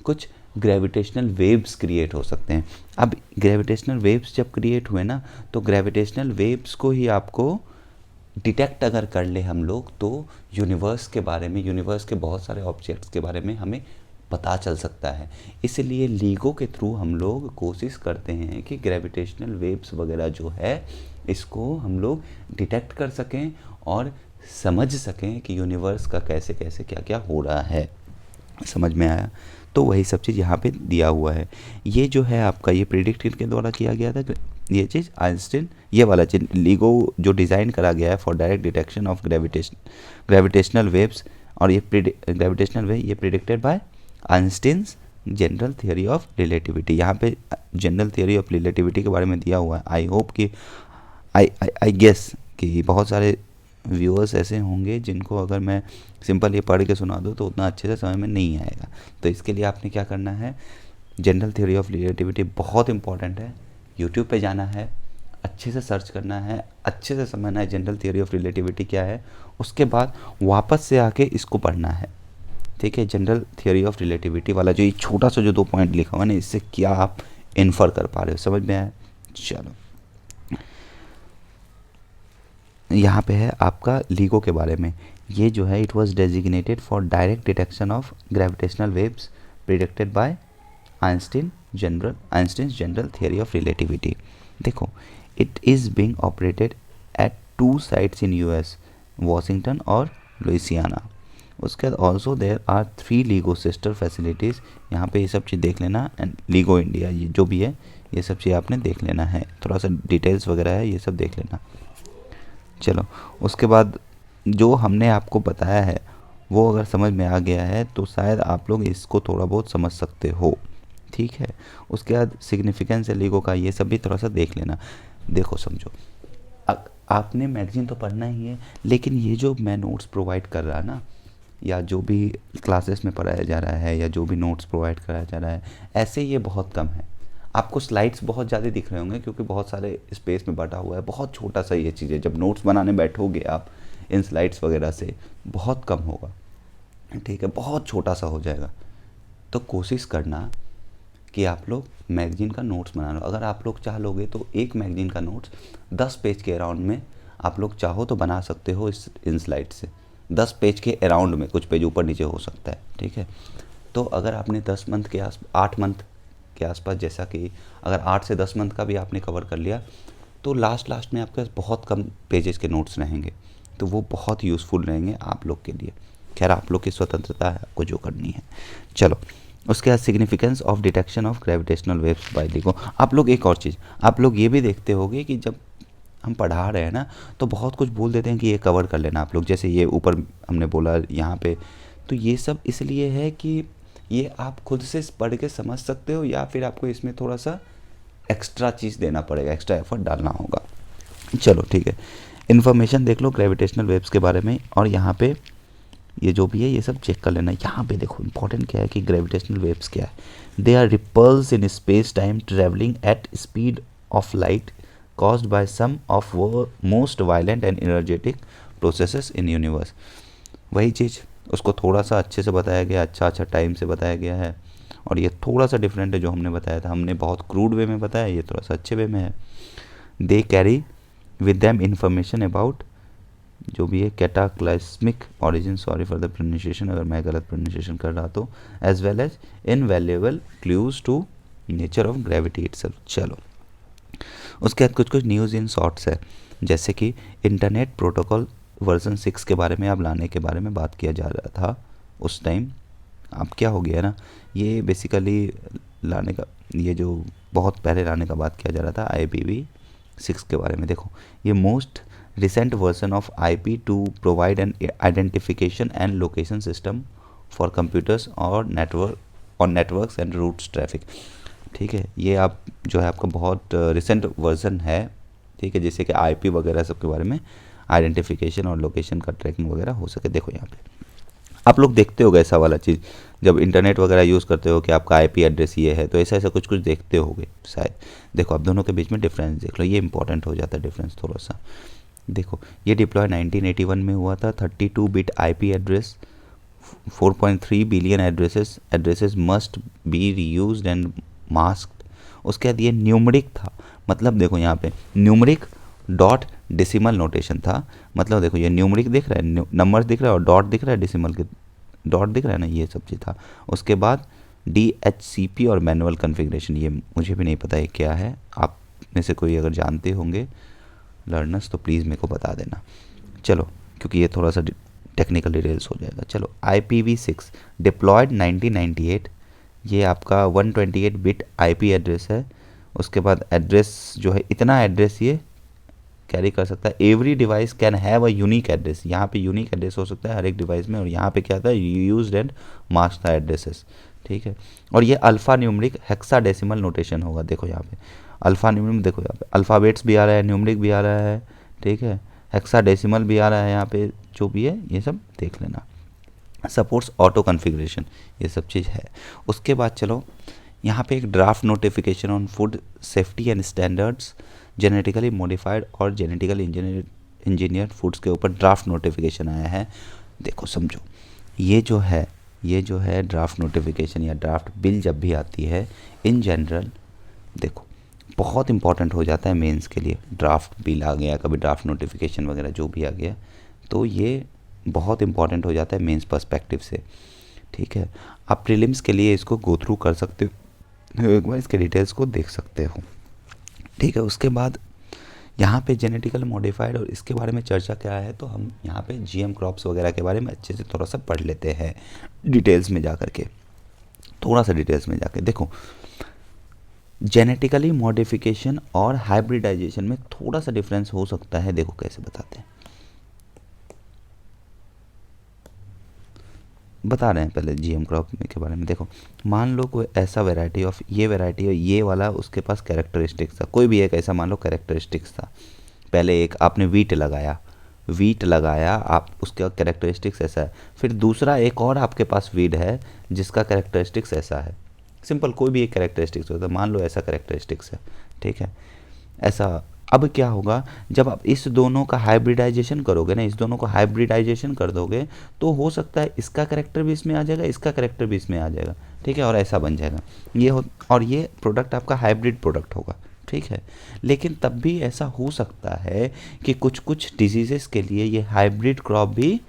कुछ ग्रेविटेशनल वेव्स क्रिएट हो सकते हैं। अब ग्रेविटेशनल वेव्स जब क्रिएट हुए ना, तो ग्रेविटेशनल वेव्स को ही आपको डिटेक्ट अगर कर ले हम लोग, तो यूनिवर्स के बारे में, यूनिवर्स के बहुत सारे ऑब्जेक्ट्स के बारे में हमें पता चल सकता है। इसलिए लीगो के थ्रू हम लोग कोशिश करते हैं कि ग्रेविटेशनल वेव्स वगैरह जो है इसको हम लोग डिटेक्ट कर सकें और समझ सकें कि यूनिवर्स का कैसे कैसे क्या क्या हो रहा है। समझ में आया? तो वही सब चीज़ यहाँ पे दिया हुआ है। ये जो है आपका, ये प्रिडिक्ट के द्वारा किया गया था ये चीज़, आइंस्टीन, ये वाला चीज़ लीगो जो डिज़ाइन करा गया है for direct detection of gravitational waves, और ये ग्रेविटेशनल वेव ये predicted by Einstein's general theory of relativity. यहाँ पे जनरल थियरी ऑफ रिलेटिविटी के बारे में दिया हुआ है। आई होप कि आई गेस कि बहुत सारे व्यूअर्स ऐसे होंगे जिनको अगर मैं सिंपल ये पढ़ के सुना दूँ तो उतना अच्छे से समझ में नहीं आएगा। तो इसके लिए आपने क्या करना है, जनरल थ्योरी ऑफ रिलेटिविटी बहुत इंपॉर्टेंट है, यूट्यूब पे जाना है, अच्छे से सर्च करना है, अच्छे से समझना है जनरल थ्योरी ऑफ रिलेटिविटी क्या है, उसके बाद वापस से आके इसको पढ़ना है। ठीक है, जनरल थ्योरी ऑफ रिलेटिविटी वाला जो ये छोटा सा जो 2 पॉइंट लिखा हुआ है ना, इससे क्या आप इन्फर कर पा रहे हो, समझ में आया? चलो, यहाँ पे है आपका लीगो के बारे में। ये जो है it was designated for direct detection of gravitational waves predicted by Einstein's general theory of relativity. देखो, it is being operated at 2 sites in US, Washington और लुइसियाना। उसके बाद also there are 3 LIGO sister facilities. यहाँ पे ये सब चीज़ देख लेना, एंड लीगो इंडिया ये जो भी है ये सब चीज़ आपने देख लेना है, थोड़ा सा डिटेल्स वगैरह है ये सब देख लेना। चलो, उसके बाद जो हमने आपको बताया है वो अगर समझ में आ गया है तो शायद आप लोग इसको थोड़ा बहुत समझ सकते हो। ठीक है, उसके बाद सिग्निफिकेंस है लीगो का, ये सब भी थोड़ा सा देख लेना। देखो समझो, आपने मैगजीन तो पढ़ना ही है, लेकिन ये जो मैं नोट्स प्रोवाइड कर रहा ना, या जो भी क्लासेस में पढ़ाया जा रहा है, या जो भी नोट्स प्रोवाइड कराया जा रहा है, ऐसे ये बहुत कम है। आपको स्लाइड्स बहुत ज़्यादा दिख रहे होंगे क्योंकि बहुत सारे स्पेस में बटा हुआ है, बहुत छोटा सा ये चीज़ है। जब नोट्स बनाने बैठोगे आप इन स्लाइड्स वगैरह से, बहुत कम होगा। ठीक है, बहुत छोटा सा हो जाएगा। तो कोशिश करना कि आप लोग मैगजीन का नोट्स बना लो। अगर आप लोग चाह लोगे तो एक मैगजीन का नोट्स 10 पेज के अराउंड में आप लोग चाहो तो बना सकते हो इन स्लाइड से। 10 पेज के अराउंड में, कुछ पेज ऊपर नीचे हो सकता है। ठीक है, तो अगर आपने 10 मंथ के 8 मंथ के आसपास, जैसा कि अगर 8 से 10 मंथ का भी आपने कवर कर लिया, तो लास्ट में आपके पास बहुत कम पेजेस के नोट्स रहेंगे, तो वो बहुत यूज़फुल रहेंगे आप लोग के लिए। खैर, आप लोग की स्वतंत्रता है, आपको जो करनी है। चलो, उसके बाद significance of detection of gravitational waves by LIGO. आप लोग एक और चीज़, आप लोग ये भी देखते होगे कि जब हम पढ़ा रहे हैं ना, तो बहुत कुछ बोल देते हैं कि ये कवर कर लेना आप लोग, जैसे ये ऊपर हमने बोला यहाँ पे। तो ये सब इसलिए है कि ये आप खुद से पढ़ के समझ सकते हो, या फिर आपको इसमें थोड़ा सा एक्स्ट्रा चीज़ देना पड़ेगा, एक्स्ट्रा एफर्ट डालना होगा। चलो ठीक है, इन्फॉर्मेशन देख लो ग्रेविटेशनल वेव्स के बारे में, और यहाँ पे ये जो भी है ये सब चेक कर लेना। यहाँ पे देखो इंपॉर्टेंट क्या है कि ग्रेविटेशनल वेव्स क्या है। They are ripples in space time travelling at speed of light caused by some of most violent and energetic processes in universe। वही चीज़ उसको थोड़ा सा अच्छे से बताया गया, अच्छा टाइम से बताया गया है, और ये थोड़ा सा डिफरेंट है जो हमने बताया था। हमने बहुत क्रूड वे में बताया, ये थोड़ा सा अच्छे वे में है। They carry with them information about जो भी है cataclysmic origin, sorry for the pronunciation अगर मैं गलत प्रोनाउंसिएशन कर रहा तो, as well as invaluable clues to nature of gravity itself. चलो उसके बाद कुछ कुछ न्यूज़ इन शॉर्ट्स है, जैसे कि इंटरनेट प्रोटोकॉल वर्जन 6 के बारे में अब लाने के बारे में बात किया जा रहा था उस टाइम। अब क्या हो गया ना, ये बेसिकली लाने का, ये जो बहुत पहले लाने का बात किया जा रहा था IPv6 के बारे में। देखो ये most recent version of IP to provide an identification and location system for computers और नेटवर्क्स एंड रूट्स ट्रैफिक। ठीक है, ये आप जो है आपका बहुत रिसेंट वर्जन है। ठीक है, जैसे कि IP वगैरह सब के बारे में आइडेंटिफिकेशन और लोकेशन का ट्रैकिंग वगैरह हो सके। देखो यहाँ पे आप लोग देखते होगे ऐसा वाला चीज़, जब इंटरनेट वगैरह यूज़ करते हो कि आपका IP एड्रेस ये है, तो ऐसा ऐसा कुछ कुछ देखते होगे शायद। देखो आप दोनों के बीच में डिफरेंस देख लो, ये इंपॉर्टेंट हो जाता है डिफरेंस थोड़ा सा। देखो ये डिप्लॉय 1981 में हुआ था। 32 bit IP address, 4.3 billion addresses must be reused and masked. उसके बाद ये न्यूमरिक था, मतलब देखो यहाँ पे न्यूमरिक डॉट डेसिमल नोटेशन था। मतलब देखो ये न्यूमरिक दिख रहा है, नंबर दिख रहा है और डॉट दिख रहा है, डेसिमल के डॉट दिख रहा है ना, ये सब चीज़ था। उसके बाद DHCP और मैनुअल कॉन्फ़िगरेशन, ये मुझे भी नहीं पता है क्या है, आप में से कोई अगर जानते होंगे लर्नर्स तो प्लीज़ मेरे को बता देना। चलो क्योंकि ये थोड़ा सा टेक्निकल डिटेल्स हो जाएगा। चलो IPv6 डिप्लॉयड 1998, ये आपका 128 बिट IP एड्रेस है। उसके बाद एड्रेस जो है, इतना एड्रेस ये कैरी कर सकता है। Every device can have a unique address, यहाँ पे यूनिक एड्रेस हो सकता है हर एक डिवाइस में। और यहाँ पे क्या था, यूज्ड एंड मास्क्ड एड्रेसेस। ठीक है, और ये अल्फ़ा न्यूमरिक हेक्साडेसिमल नोटेशन होगा। देखो यहाँ पे अल्फ़ा न्यूमरिक, देखो यहाँ पे अल्फ़ाबेट्स भी आ रहा है, न्यूमरिक भी आ रहा है, ठीक है, हेक्साडेसिमल भी आ रहा है यहाँ पे, जो भी है ये सब देख लेना। सपोर्ट्स ऑटो कॉन्फ़िगरेशन, ये सब चीज़ है। उसके बाद चलो यहाँ पे एक draft notification on food safety and standards genetically modified और जेनेटिकली इंजीनियर्ड फूड्स के ऊपर ड्राफ्ट नोटिफिकेशन आया है। देखो समझो, ये जो है ड्राफ्ट नोटिफिकेशन या ड्राफ्ट बिल जब भी आती है इन जनरल, देखो बहुत इंपॉर्टेंट हो जाता है मेंस के लिए। ड्राफ्ट बिल आ गया, कभी ड्राफ्ट नोटिफिकेशन वगैरह जो भी आ गया, तो ये बहुत इंपॉर्टेंट हो जाता है मेंस पर्सपेक्टिव से। ठीक है, आप प्रीलिम्स के लिए इसको गो थ्रू कर सकते हो, एक बार इसके डिटेल्स को देख सकते हो। ठीक है, उसके बाद यहाँ पे जेनेटिकल मॉडिफाइड और इसके बारे में चर्चा क्या है, तो हम यहाँ पे GM क्रॉप्स वगैरह के बारे में अच्छे से थोड़ा सा पढ़ लेते हैं डिटेल्स में जा करके। थोड़ा सा डिटेल्स में जाके देखो, जेनेटिकली मॉडिफिकेशन और हाइब्रिडाइजेशन में थोड़ा सा डिफरेंस हो सकता है। देखो कैसे बताते हैं, बता रहे हैं पहले GM क्रॉप के बारे में। देखो मान लो कोई ऐसा वैरायटी ऑफ, ये वैरायटी है, ये वाला उसके पास कैरेक्टरिस्टिक्स था, कोई भी एक ऐसा मान लो कैरेक्टरिस्टिक्स था। पहले एक आपने वीट लगाया आप, उसका कैरेक्टरिस्टिक्स ऐसा है। फिर दूसरा एक और आपके पास वीट है जिसका कैरेक्टरिस्टिक्स ऐसा है। सिंपल कोई भी एक कैरेक्टरिस्टिक्स होता है, मान लो ऐसा कैरेक्टरिस्टिक्स है। ठीक है, ऐसा। अब क्या होगा, जब आप इस दोनों का हाइब्रिडाइजेशन करोगे ना, इस दोनों को हाइब्रिडाइजेशन कर दोगे, तो हो सकता है इसका कैरेक्टर भी इसमें आ जाएगा, इसका कैरेक्टर भी इसमें आ जाएगा। ठीक है, और ऐसा बन जाएगा और ये प्रोडक्ट आपका हाइब्रिड प्रोडक्ट होगा। ठीक है, लेकिन तब भी ऐसा हो सकता है कि कुछ कुछ डिजीज़ेस के लिए ये हाइब्रिड क्रॉप भी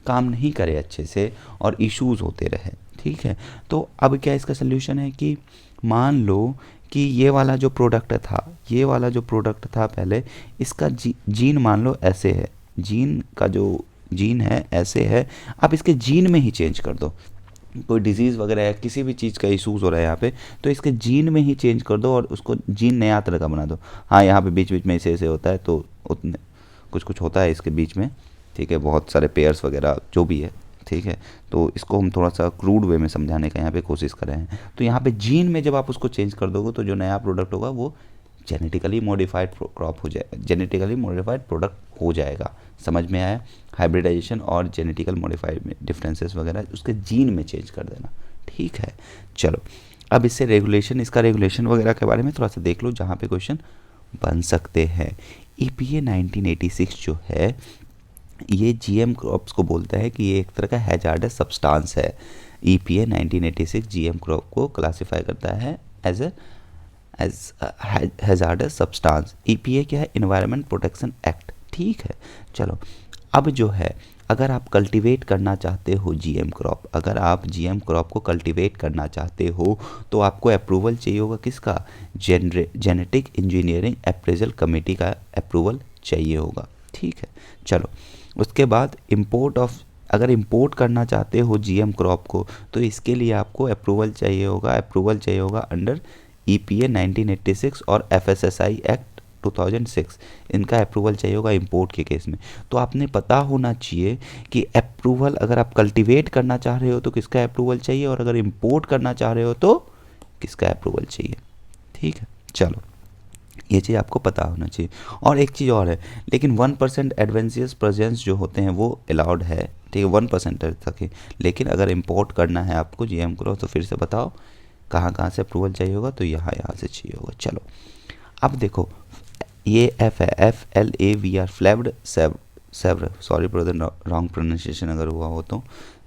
काम नहीं करे अच्छे से और इश्यूज़ होते रहे। ठीक है, तो अब क्या इसका सल्यूशन है कि मान लो कि ये वाला जो प्रोडक्ट था पहले, इसका जीन मान लो ऐसे है, जीन का जो जीन है ऐसे है, आप इसके जीन में ही चेंज कर दो। कोई डिजीज़ वगैरह है, किसी भी चीज़ का इशूज़ हो रहा है यहाँ पे, तो इसके जीन में ही चेंज कर दो और उसको जीन नया तरह का बना दो। हाँ, यहाँ पे बीच बीच में ऐसे ऐसे होता है, तो उतने कुछ कुछ होता है इसके बीच में। ठीक है, बहुत सारे पेयर्स वगैरह जो भी है। ठीक है, तो इसको हम थोड़ा सा क्रूड वे में समझाने का यहाँ पे कोशिश कर रहे हैं। तो यहाँ पे जीन में जब आप उसको चेंज कर दोगे, तो जो नया प्रोडक्ट होगा वो जेनेटिकली मॉडिफाइड क्रॉप हो जाएगा, जेनेटिकली मॉडिफाइड प्रोडक्ट हो जाएगा। समझ में आया? हाइब्रिडाइजेशन और जेनेटिकल मॉडिफाइड में डिफरेंसेस वगैरह उसके जीन में चेंज कर देना। ठीक है, चलो अब इससे इसका रेगुलेशन वगैरह के बारे में थोड़ा सा देख लो, जहाँ पे क्वेश्चन बन सकते हैं। EPA 1986 जो है, ये GM क्रॉप्स को बोलता है कि ये एक तरह का हैजार्डस सब्सटेंस है। EPA 1986 GM क्रॉप को क्लासिफाई करता है as a as hazardous substance. EPA क्या है? Environment protection act. ठीक है, चलो अब जो है, अगर आप कल्टीवेट करना चाहते हो जीएम क्रॉप, अगर आप जीएम क्रॉप को कल्टीवेट करना चाहते हो तो आपको अप्रूवल चाहिए होगा किसका? जेनेटिक इंजीनियरिंग अप्रेजल कमेटी का अप्रूवल चाहिए होगा। ठीक है, चलो उसके बाद इंपोर्ट ऑफ, अगर इंपोर्ट करना चाहते हो जीएम क्रॉप को तो इसके लिए आपको अप्रूवल चाहिए होगा अंडर ईपीए 1986 और एफएसएसआई एक्ट 2006, इनका अप्रूवल चाहिए होगा इंपोर्ट के केस में। तो आपने पता होना चाहिए कि अप्रूवल अगर आप कल्टीवेट करना चाह रहे हो तो किसका अप्रूवल चाहिए, और अगर इंपोर्ट करना चाह रहे हो तो किसका अप्रूवल चाहिए। ठीक है, चलो ये चीज़ आपको पता होना चाहिए। और एक चीज़ और है, लेकिन 1% एडवेंशियस प्रेजेंस जो होते हैं वो अलाउड है, ठीक है, 1% तक ही। लेकिन अगर इंपोर्ट करना है आपको जीएम को तो फिर से बताओ कहाँ कहाँ से अप्रूवल चाहिए होगा, तो यहाँ से चाहिए होगा। चलो अब देखो, ये एफ है, FLAVR, Flavr Savr, sorry for the wrong pronunciation अगर हुआ हो तो।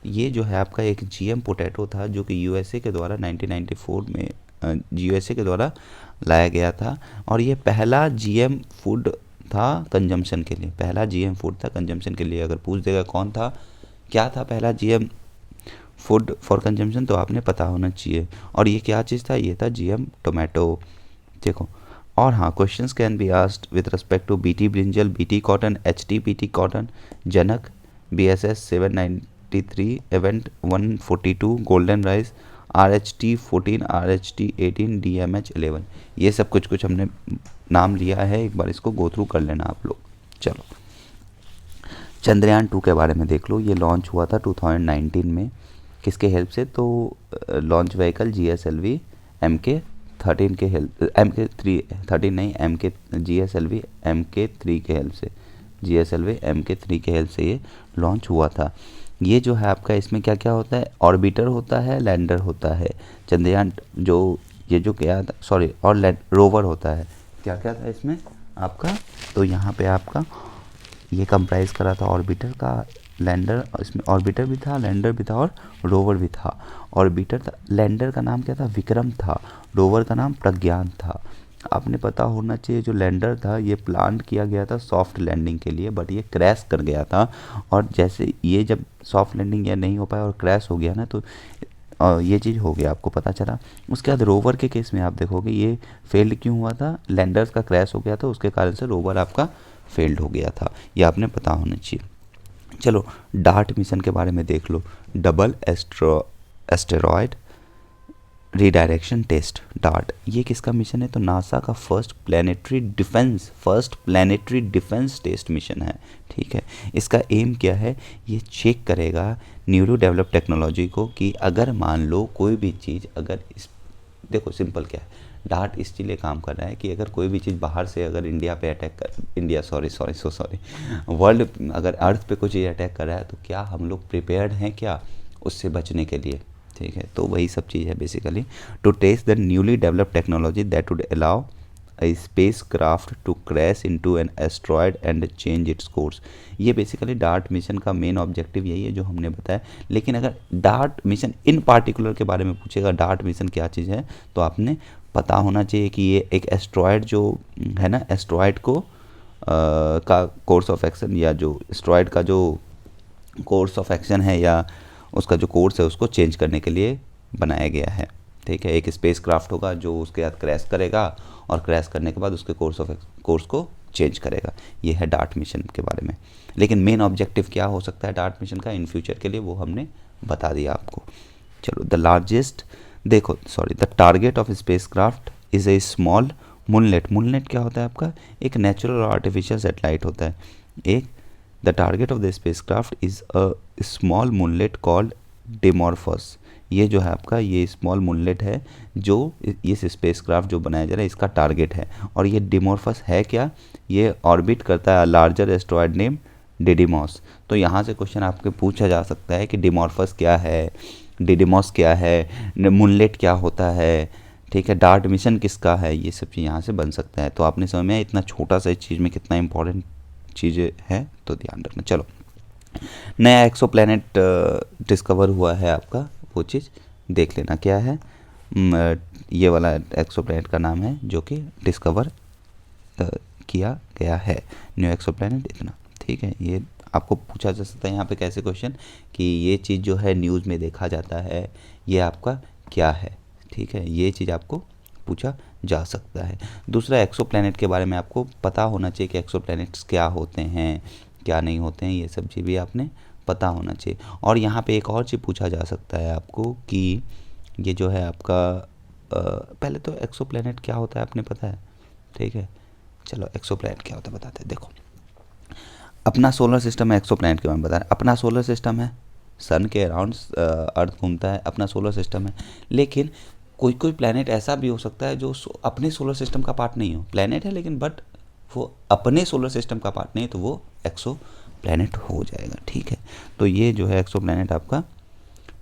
ये जो है आपका एक जीएम पोटैटो था जो कि यूएसए के द्वारा 1994 में यूएसए के द्वारा लाया गया था, और ये पहला जीएम फूड था कंजम्पशन के लिए, पहला जीएम फूड था कंजम्पशन के लिए। अगर पूछ देगा कौन था, क्या था पहला जीएम फूड फॉर कंजम्पशन, तो आपने पता होना चाहिए। और ये क्या चीज़ था? ये था जीएम टोमेटो। देखो, और हाँ, questions can be asked with respect to BT brinjal, BT cotton, HT PT cotton, Janak, BSS 793, event 142, golden rice, RH T14, RH T18, DMH 11। ये सब कुछ हमने नाम लिया है, एक बार इसको गो थ्रू कर लेना आप लोग। चलो चंद्रयान 2 के बारे में देख लो। ये लॉन्च हुआ था 2019 में, किसके हेल्प से? तो लॉन्च व्हीकल GSLV MK13 के हेल्प, MK3 13 नहीं, GSLV MK3 के हेल्प से, GSLV MK3 के हेल्प से ये लॉन्च हुआ था। ये जो है आपका, इसमें क्या क्या होता है? ऑर्बिटर होता है, लैंडर होता है। चंद्रयान जो ये जो क्या था, सॉरी, और रोवर होता है। क्या क्या था इसमें आपका? तो यहाँ पे आपका ये कंप्राइज करा था ऑर्बिटर का, लैंडर, इसमें ऑर्बिटर भी था, लैंडर भी था और रोवर भी था। ऑर्बिटर था, लैंडर का नाम क्या था? विक्रम था। रोवर का नाम प्रज्ञान था। आपने पता होना चाहिए जो लैंडर था ये प्लान किया गया था सॉफ्ट लैंडिंग के लिए, बट ये क्रैश कर गया था। और जैसे ये जब सॉफ्ट लैंडिंग या नहीं हो पाया और क्रैश हो गया ना, तो ये चीज़ हो गया, आपको पता चला। उसके बाद रोवर के केस में आप देखोगे ये फेल्ड क्यों हुआ था? लैंडर्स का क्रैश हो गया था, उसके कारण से रोवर आपका फेल्ड हो गया था। ये आपने पता होना चाहिए। चलो डार्ट मिशन के बारे में देख लो। Double asteroid redirection test, DART, ये किसका मिशन है? तो नासा का first planetary defence test mission है। ठीक है, इसका एम क्या है? ये चेक करेगा न्यूली डेवलप टेक्नोलॉजी को, कि अगर मान लो कोई भी चीज़, अगर इस, देखो सिंपल क्या है, डार्ट इसके लिए काम कर रहा है कि अगर कोई भी चीज़ बाहर से अगर इंडिया पे अटैक कर, इंडिया सॉरी वर्ल्ड अगर अर्थ पे कोई चीज़ अटैक कर रहा है तो क्या हम लोग प्रिपेयर्ड हैं क्या उससे बचने के लिए? ठीक है, तो वही सब चीज़ है basically. To test the newly developed technology that would allow a spacecraft to crash into an asteroid and change its course। ये बेसिकली डार्ट मिशन का मेन ऑब्जेक्टिव यही है जो हमने बताया। लेकिन अगर डार्ट मिशन इन पार्टिकुलर के बारे में पूछेगा, डार्ट मिशन क्या चीज़ है, तो आपने पता होना चाहिए कि ये एक एस्ट्रॉयड जो है ना, एस्ट्रॉयड को का कोर्स ऑफ एक्शन, या जो एस्ट्रॉयड का जो कोर्स ऑफ एक्शन है या उसका जो कोर्स है उसको चेंज करने के लिए बनाया गया है। ठीक है, एक स्पेस क्राफ्ट होगा जो उसके साथ क्रैश करेगा और क्रैश करने के बाद उसके कोर्स को चेंज करेगा। ये है डार्ट मिशन के बारे में। लेकिन मेन ऑब्जेक्टिव क्या हो सकता है डार्ट मिशन का इन फ्यूचर के लिए, वो हमने बता दिया आपको। चलो द लार्जेस्ट, देखो sorry, the target of spacecraft is a small moonlet. Moonlet क्या होता है आपका? एक नेचुरल और आर्टिफिशियल सेटेलाइट होता है। एक the target of the spacecraft is a small moonlet called Dimorphos. ये जो है आपका, ये स्मॉल मूनलेट है जो इस स्पेसक्राफ्ट जो बनाया जा रहा है इसका टारगेट है। और ये डिमॉर्फस है क्या? ये ऑर्बिट करता है लार्जर एस्ट्रॉयड नेम डिडिमॉस। तो यहाँ से क्वेश्चन आपके पूछा जा सकता है कि डिमॉर्फस क्या है, डिडिमॉस क्या है, मूनलेट क्या होता है, ठीक है, डार्ट मिशन किसका है, ये सब चीज़ यहाँ से बन सकता है। तो आपने समझ में इतना छोटा सा इस चीज़ में कितना इंपॉर्टेंट चीज़ें हैं, तो ध्यान रखना। चलो नया एक्सो प्लैनेट डिस्कवर हुआ है आपका, वो चीज़ देख लेना क्या है। ये वाला एक्सोप्लैनेट का नाम है जो कि डिस्कवर किया गया है, न्यू एक्सोप्लैनेट इतना। ठीक है, ये आपको पूछा जा सकता है यहाँ पे कैसे क्वेश्चन कि ये चीज़ जो है न्यूज़ में देखा जाता है, ये आपका क्या है। ठीक है, ये चीज़ आपको पूछा जा सकता है। दूसरा, एक्सोप्लैनेट के बारे में आपको पता होना चाहिए कि एक्सोप्लैनेट्स क्या होते हैं, क्या नहीं होते हैं, ये सब चीज़ भी आपने पता होना चाहिए। और यहाँ पे एक और चीज़ पूछा जा सकता है आपको कि ये जो है आपका पहले तो एक्सोप्लैनेट क्या होता है आपने पता है। ठीक है, चलो एक्सोप्लैनेट क्या होता है बताते हैं। देखो, अपना सोलर सिस्टम है, एक्सोप्लैनेट के बारे में बता रहे हैं। अपना सोलर सिस्टम है, सन के अराउंड अर्थ घूमता है, अपना सोलर सिस्टम है। लेकिन कोई कोई प्लैनेट ऐसा भी हो सकता है जो अपने सोलर सिस्टम का पार्ट नहीं हो, प्लैनेट है लेकिन बट वो अपने सोलर सिस्टम का पार्ट नहीं, तो वो एक्सो प्लैनेट हो जाएगा। ठीक है, तो ये जो है एक्सो प्लैनेट आपका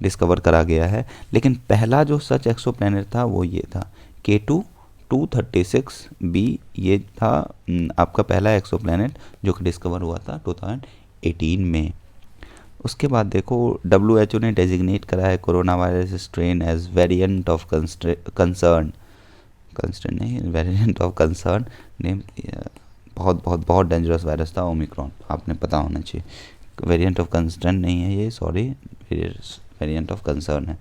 डिस्कवर करा गया है। लेकिन पहला जो सच एक्सो प्लैनेट था वो ये था K2 236b, ये था आपका पहला एक्सो प्लैनेट जो कि डिस्कवर हुआ था 2018 में। उसके बाद देखो, WHO ने डेजिग्नेट करा है corona virus strain as variant of concern, concern नहीं, वेरिएंट ऑफ कंसर्न नेम। बहुत बहुत बहुत डेंजरस वायरस था ओमिक्रॉन, आपने पता होना चाहिए। वेरिएंट ऑफ कंसर्न नहीं है ये, सॉरी, वेरिएंट ऑफ कंसर्न है।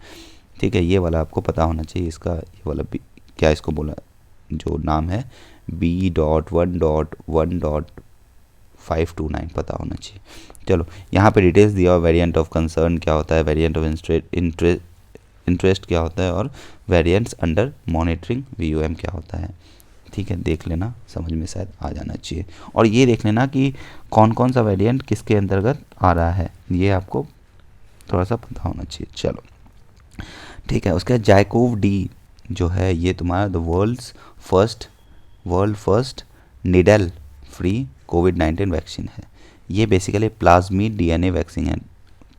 ठीक है, ये वाला आपको पता होना चाहिए। इसका ये वाला क्या इसको बोला, जो नाम है B.1.1.529 पता होना चाहिए। चलो, यहाँ पे डिटेल्स दिया हुआ, वेरिएंट ऑफ कंसर्न क्या होता है, वेरिएंट ऑफ इंटरेस्ट क्या होता है, और वेरिएंट्स अंडर मॉनिटरिंग VOM क्या होता है। ठीक है, देख लेना, समझ में शायद आ जाना चाहिए। और ये देख लेना कि कौन कौन सा वेरिएंट किसके अंतर्गत आ रहा है, ये आपको थोड़ा सा पता होना चाहिए। चलो ठीक है, उसके बाद जाइकोव डी जो है ये तुम्हारा the world first needle free covid vaccine है। ये बेसिकली प्लाज्मिड DNA वैक्सीन है,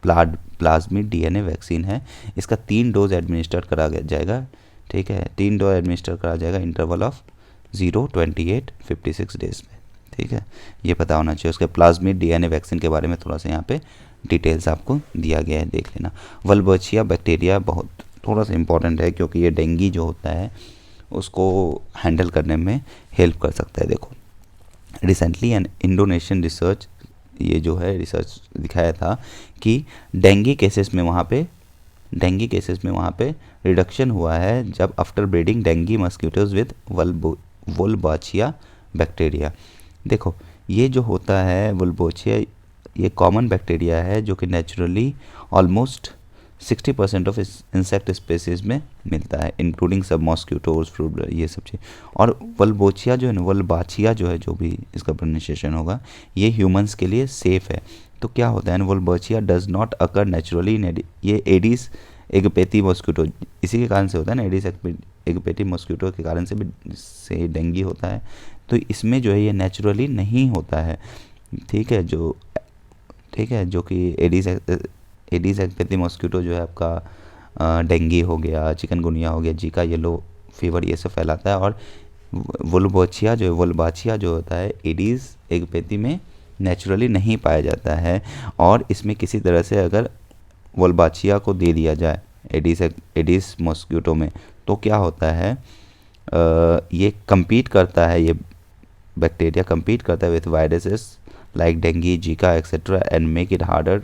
प्लाज्मिड DNA वैक्सीन है। इसका 3 डोज एडमिनिस्टर करा जाएगा। ठीक है, 3 डोज एडमिनिस्टर करा जाएगा इंटरवल ऑफ 0, 28, 56 डेज में। ठीक है, ये पता होना चाहिए। उसके प्लाज्मिड DNA वैक्सीन के बारे में थोड़ा सा यहाँ पे डिटेल्स आपको दिया गया है, देख लेना। वल्बर्चिया बैक्टीरिया बहुत थोड़ा सा इंपॉर्टेंट है क्योंकि ये डेंगू जो होता है उसको हैंडल करने में हेल्प कर सकता है। देखो, रिसेंटली एन इंडोनेशियन रिसर्च, ये जो है रिसर्च दिखाया था कि डेंगू केसेस में वहाँ पे रिडक्शन हुआ है जब after breeding dengue mosquitoes with Wolbachia bacteria. देखो, ये जो होता है वोल्बाचिया, ये कॉमन बैक्टीरिया है जो कि naturally almost 60% of insect species में मिलता है, इंक्लूडिंग सब मॉस्किटोज, फ्रूट, ये सब चीज़। और वल्बोचिया जो है ना, वल्बाचिया जो है, जो भी इसका प्रोनाउंसिएशन होगा, ये ह्यूमंस के लिए सेफ़ है। तो क्या होता है ना, Wolbachia does not occur naturally in ये एडिस एगपेथी मॉस्किटो, इसी के कारण से होता है ना, एडिस एगपेथी मॉस्किटो के कारण से भी से डेंगू होता है। तो इसमें जो है ये नेचुरली नहीं होता है। ठीक है, जो कि एडिस एगपेथी मॉस्किटो जो है आपका डेंगू हो गया, चिकनगुनिया हो गया, जीका, येलो फीवर, ये सब फैलाता है। और वोल्बाचिया जो होता है एडिस एगपेथी में नेचुरली नहीं पाया जाता है। और इसमें किसी तरह से अगर वोल्बाचिया को दे दिया जाए एडिस मॉस्किटो में, तो क्या होता है, ये कम्पीट करता है, ये बैक्टीरिया कम्पीट करता है with viruses like dengue, Zika etcetera and make it harder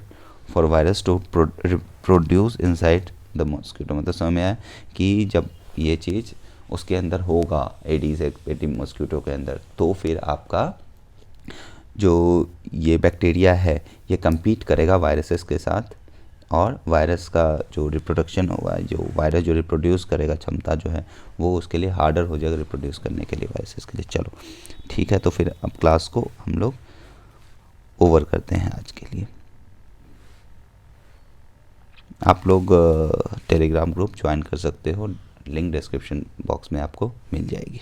for virus to produce inside the mosquito. मतलब समझ में आया कि जब ये चीज़ उसके अंदर होगा, एडिस एगपेथी मॉस्किटो के अंदर, तो फिर आपका जो ये बैक्टीरिया है ये कम्पीट करेगा वायरसेस के साथ, और वायरस का जो रिप्रोडक्शन होगा, जो वायरस जो रिप्रोड्यूस करेगा क्षमता जो है, वो उसके लिए हार्डर हो जाएगा रिप्रोड्यूस करने के लिए वायरसेस के लिए। चलो ठीक है, तो फिर अब क्लास को हम लोग ओवर करते हैं आज के लिए। आप लोग टेलीग्राम ग्रुप ज्वाइन कर सकते हो, लिंक डिस्क्रिप्शन बॉक्स में आपको मिल जाएगी।